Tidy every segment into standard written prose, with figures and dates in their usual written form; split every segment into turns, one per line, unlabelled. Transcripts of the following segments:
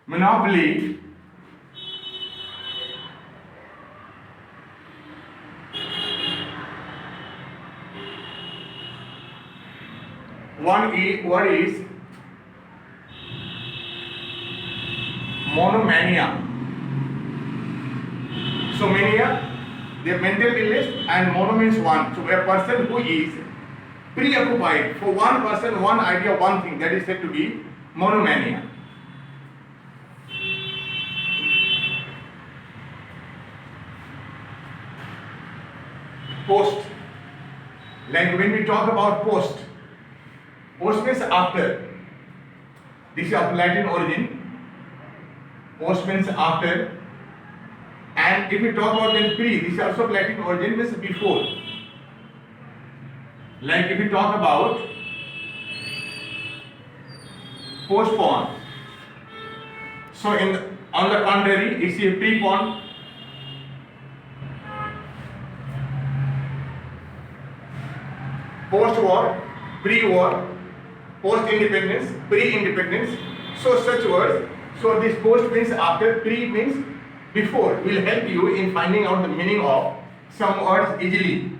monopoly, one is monomania. So mania, the mental illness, and mono means one. So a person who is preoccupied for one person, one idea, one thing, that is said to be monomania. Post. Like when we talk about post means after. This is of Latin origin. Post means after. And if we talk about then pre, this is also of Latin origin, means before. Like if we talk about postpone. So on the contrary, it's a prepone. Post-war, pre-war, post-independence, pre-independence. So such words. So this post means after, pre means before. Will help you in finding out the meaning of some words easily.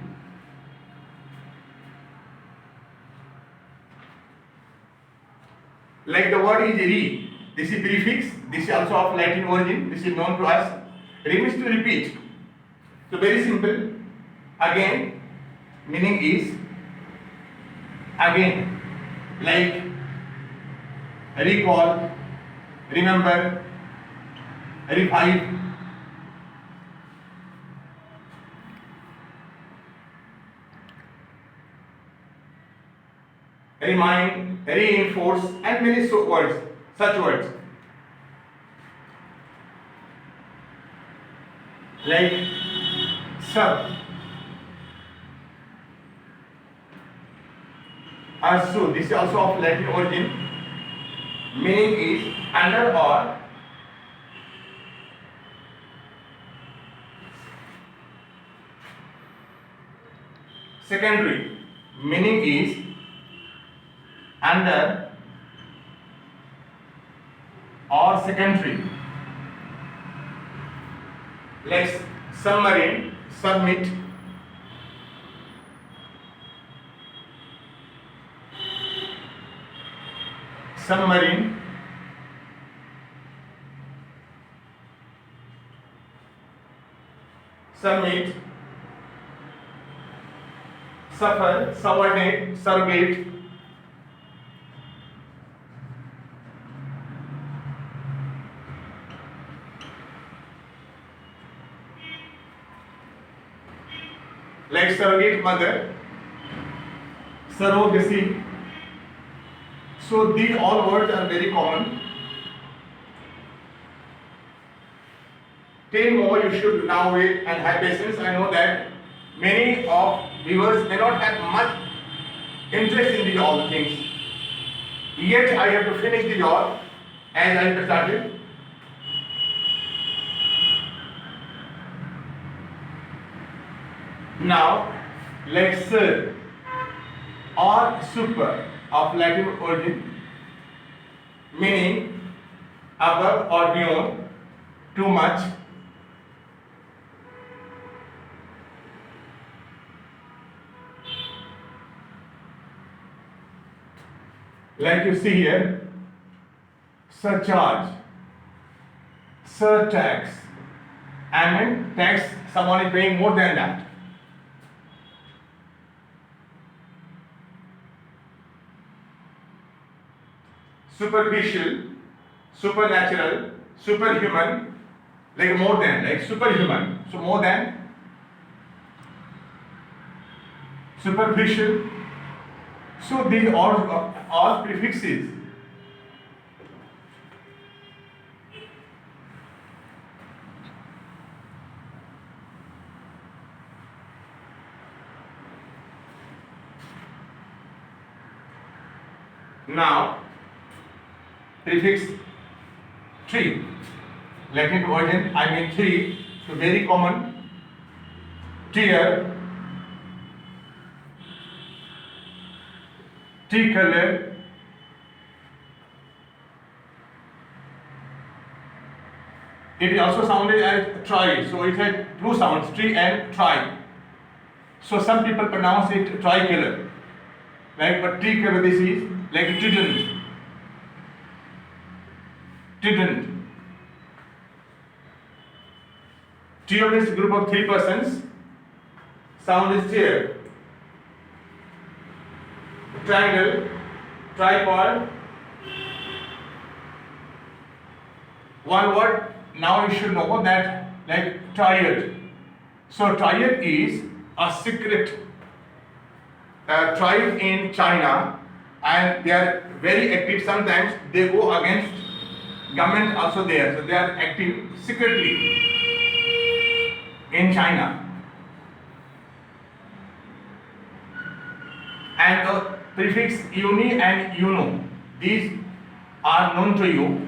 Like the word is re. This is prefix. This is also of Latin origin. This is known to us. Re means to repeat. So very simple. Again, meaning is again, like recall, remember, revive. Remind, reinforce, and many such words. Like sub. So this is also of Latin origin. Meaning is under or secondary. Meaning is under or secondary. Like submarine, submit. Submarine, submit, suffer, subordinate, surrogate. Like surrogate mother, surrogacy. So these all words are very common. 10 more you should now wait and have patience. I know that many of viewers may not have much interest in these all things. Yet I have to finish the job as I started. Now, lecture or super of Latin origin, meaning above or beyond, too much. Like you see here, surcharge, surtax. I mean tax, someone is paying more than that. Superficial, supernatural, superhuman, like more than, like superhuman. So more than, superficial. So these are all prefixes. Now, prefix tree. Latin origin, I mean tree, so very common. Tear, tree color, It is also sounded as tri, so it has two sounds, tri and tri. So some people pronounce it tricolor, like but tricolor this is like trident. Trident. Trio means group of three persons. Sound is chair. Triangle, tripod. One word. Now you should know that like triad. So triad is a secret tribe in China, and they are very active. Sometimes they go against government also there. So they are active secretly in China. And the prefix uni and uno, these are known to you.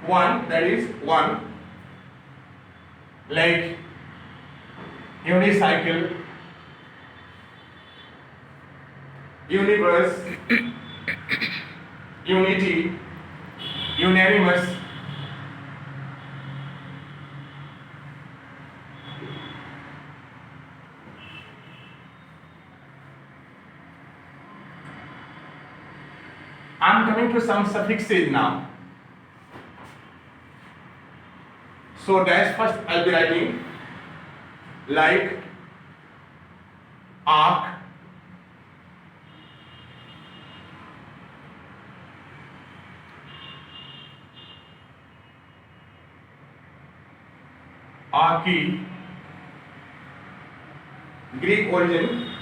One, that is one, like unicycle, universe, unity, unanimous. I am coming to some suffixes now. So dash first I'll be writing like, arc, archy, Greek origin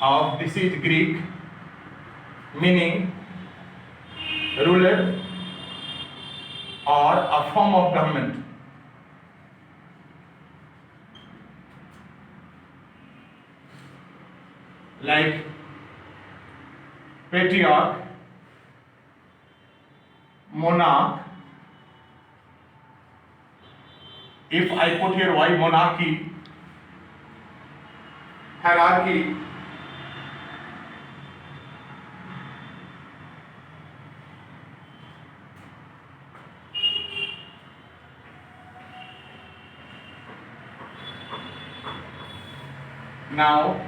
of this is Greek, meaning ruler or a form of government. Like patriarch, monarch. If I put here why monarchy, hierarchy, now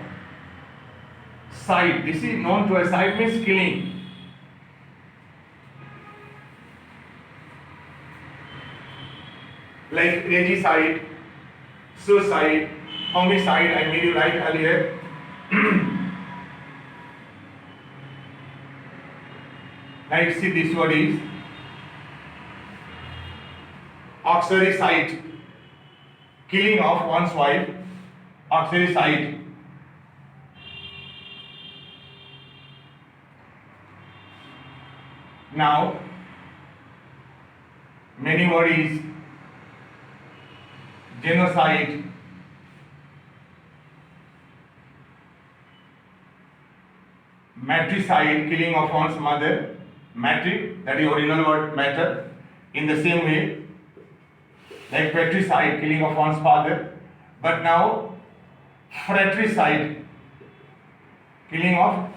side, this is known to as side means killing. Like regicide, suicide, homicide, I made you write earlier. Like see this word is auxiliary, killing of one's wife, auxiliary. Now, many words, genocide, matricide, killing of one's mother, matric, that is original word matter. In the same way, like patricide, killing of one's father, but now fratricide, killing of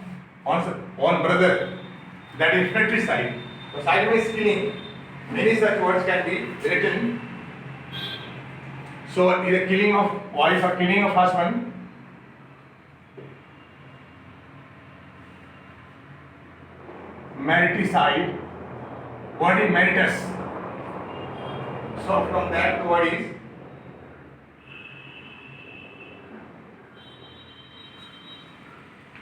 one's own brother, that is fratricide. So sideways killing, many such words can be written. So either killing of wife or killing of husband. Mariticide, word is maritus. So from that the word is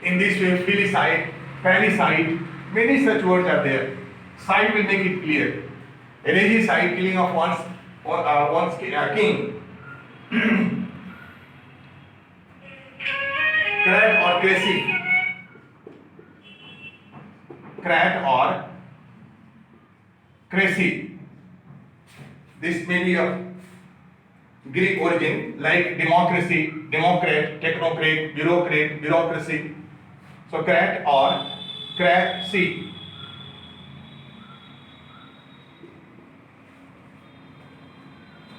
in this way filicide, parricide, many such words are there. Side will make it clear. Regicide, killing of one's king. Crat or crazy. Crat or crazy. This may be of Greek origin, like democracy, democrat, technocrat, bureaucrat, bureaucracy. So crat or crazy.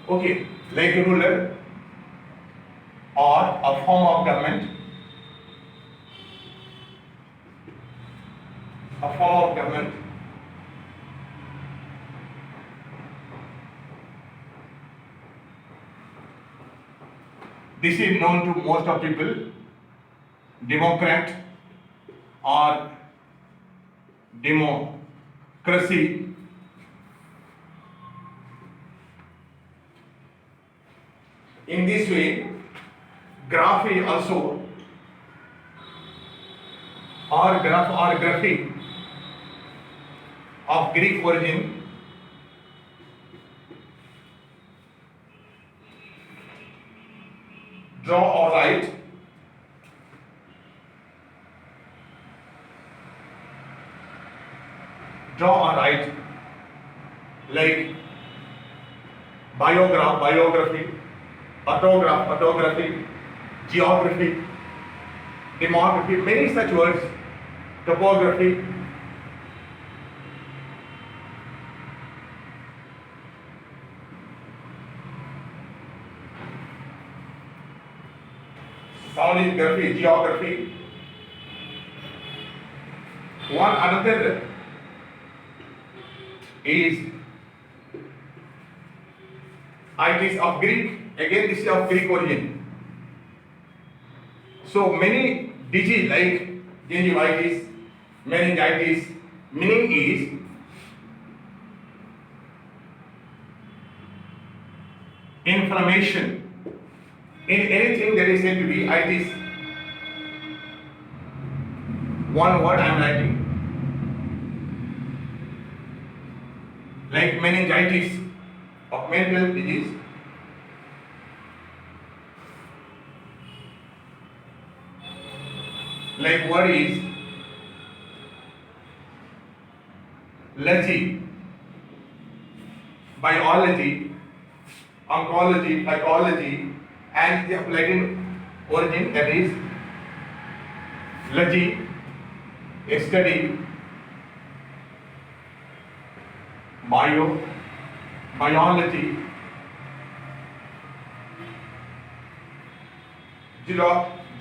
Okay, like a ruler or a form of government. a form of government. This is known to most of people, democrat or democracy. In this way, graph is also or graphic of Greek origin. Draw or write. Draw or write like biography, autography, geography, demography, many such words, topography. Sound is graphy, geography. One another is itis of Greek. Again, this is of Greek origin. So many disease like gingivitis, meningitis, meaning is inflammation in anything that is said to be itis. One word I am writing. Like meningitis of mental disease. Like word is logy, biology, oncology, psychology, and the Latin origin, that is logy, a study, biology,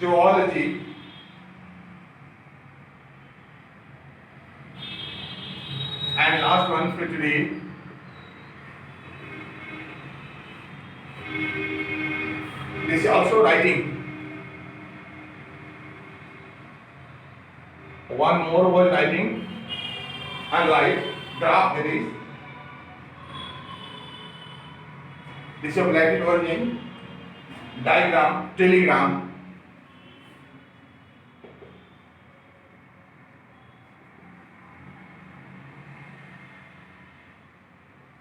zoology, and last one for today, this is also writing. One more word writing and write, graph that is. This is of Latin origin, diagram, telegram.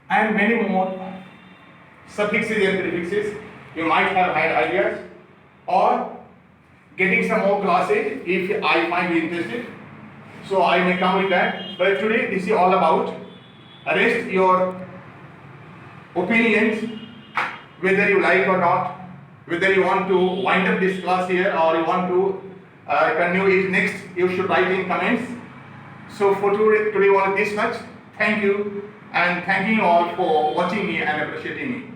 And many more suffixes and prefixes. You might have had ideas or getting some more classes if I find you interested. So I may come with that. But today this is all about rest your opinions, whether you like or not, whether you want to wind up this class here or you want to continue it next, you should write in comments. So for today only this much. Thank you and thanking you all for watching me and appreciating me.